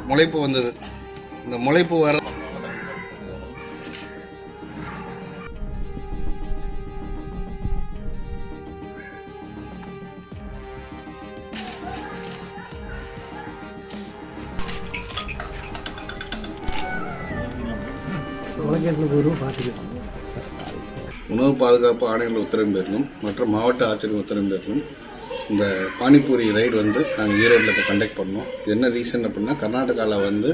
முளைப்பு வந்தது. இந்த முளைப்பு வர உணவு பாதுகாப்பு ஆணையர்கள் உத்தரவின் பேரிலும் மற்ற மாவட்ட ஆட்சியர் உத்தரவின் பேரிலும் இந்த பானிபூரி ரைடு நாங்கள் ஈரோட்டில் இப்போ கண்டக்ட் பண்ணோம். இது என்ன ரீசன் அப்படின்னா, கர்நாடகாவில்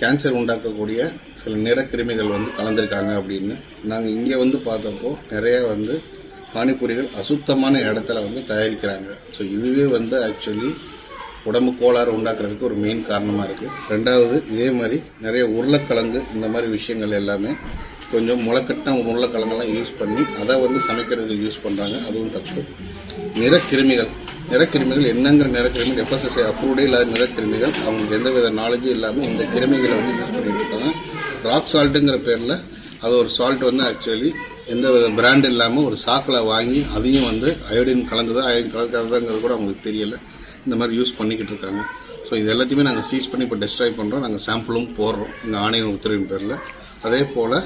கேன்சர் உண்டாக்கக்கூடிய சில நிறக்கிருமிகள் கலந்துருக்காங்க அப்படின்னு. நாங்கள் இங்கே பார்த்தப்போ நிறைய பானிபூரிகள் அசுத்தமான இடத்துல தயாரிக்கிறாங்க. ஸோ இதுவே ஆக்சுவலி உடம்பு கோளாறு உண்டாக்குறதுக்கு ஒரு மெயின் காரணமாக இருக்குது. ரெண்டாவது, இதே மாதிரி நிறைய உருளைக்கிழங்கு இந்த மாதிரி விஷயங்கள் எல்லாமே கொஞ்சம் முளைக்கட்டின உருளைக்கிழங்கெல்லாம் யூஸ் பண்ணி அதை சமைக்கிறதுக்கு யூஸ் பண்ணுறாங்க. அதுவும் தப்பு. நிறக்கிருமிகள் என்னங்கிற நிறக்கிருமிகள் FSSAI அப்ரூவ்டே இல்லாத நிறக்கிருமிகள், அவங்களுக்கு எந்தவித நாலேஜும் இல்லாமல் இந்த கிருமிகளை யூஸ் பண்ணிட்டு இருக்காங்க. ராக் சால்ட்டுங்கிற பேரில் அது ஒரு சால்ட் ஆக்சுவலி எந்த வித பிராண்ட் இல்லாமல் ஒரு சாக்கில் வாங்கி அதையும் அயோடின் கலந்ததா அயோடின் கலக்காததாங்கிறது கூட அவங்களுக்கு தெரியலை. இந்த மாதிரி யூஸ் பண்ணிக்கிட்டு இருக்காங்க. ஸோ இது எல்லாத்தையுமே நாங்கள் சீஸ் பண்ணி இப்போ டெஸ்ட்ராய் பண்ணுறோம். நாங்கள் சாம்பிளும் போடுறோம் எங்கள் ஆணைய உத்தரவின் பேரில். அதே போல்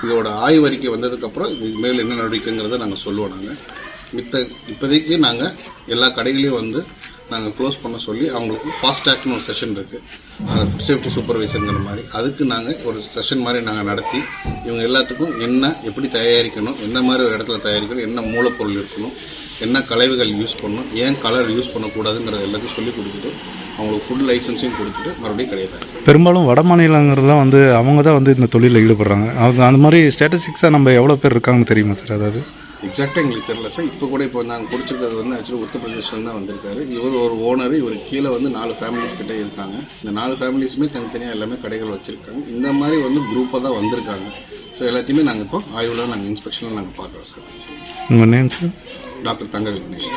இதோட ஆய்வறிக்கை வந்ததுக்கப்புறம் இதுக்கு மேல் என்ன நடவடிக்கைங்கிறத நாங்கள் சொல்லுவோம். நாங்கள் இப்போதைக்கு நாங்கள் எல்லா கடைகளையும் நாங்கள் க்ளோஸ் பண்ண சொல்லி அவங்களுக்கு ஃபாஸ்ட் ட்ராக்னு ஒரு செஷன் இருக்குது, ஃபுட் சேஃப்டி சூப்பர்வைசருங்கிற மாதிரி. அதுக்கு நாங்கள் ஒரு செஷன் மாதிரி நாங்கள் நடத்தி இவங்க எல்லாத்துக்கும் என்ன எப்படி தயாரிக்கணும், எந்த மாதிரி ஒரு இடத்துல தயாரிக்கணும், என்ன மூலப்பொருள் இருக்கணும், என்ன கலவைகள் யூஸ் பண்ணணும், ஏன் கலர் யூஸ் பண்ணக்கூடாதுங்கிறத எல்லாத்தையும் சொல்லிக் கொடுத்துட்டு அவங்களுக்கு ஃபுட் லைசன்ஸையும் கொடுத்துட்டு மறுபடியும் கிடையாது. பெரும்பாலும் வட மாநிலங்கிறதுலாம் அவங்க தான் இந்த தொழிலில் ஈடுபடுறாங்க. அவங்க அந்த மாதிரி ஸ்டாட்டிஸ்டிக்ஸாக நம்ம எவ்வளோ பேர் இருக்காங்கன்னு தெரியுமா சார்? அதாவது எக்ஸாக்டாக எங்களுக்கு தெரியல சார். இப்போ கூட நாங்கள் பிடிச்சிருக்கிறது ஆக்சுவலி உத்தரப்பிரதேசம் தான் வந்திருக்காரு. இவர் ஒரு ஓனர். இவர் கீழே 4 ஃபேமிலிஸ் கிட்டே இருக்காங்க. இந்த 4 ஃபேமிலிஸுமே தனித்தனியாக எல்லாமே கடைகள் வச்சுருக்காங்க. இந்த மாதிரி குரூப்பாக தான் வந்திருக்காங்க. ஸோ எல்லாத்தையுமே நாங்கள் இப்போ ஆய்வில் நாங்கள் இன்ஸ்பெக்ஷனில் நாங்கள் பார்க்குறோம் சார். உங்கள் நேம் சார்? டாக்டர் தங்க விக்னேஷ்.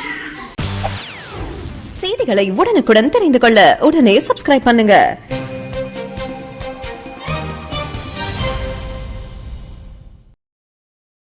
செய்திகளை உடனுக்குடன் தெரிந்து கொள்ள உடனே சப்ஸ்கிரைப் பண்ணுங்க.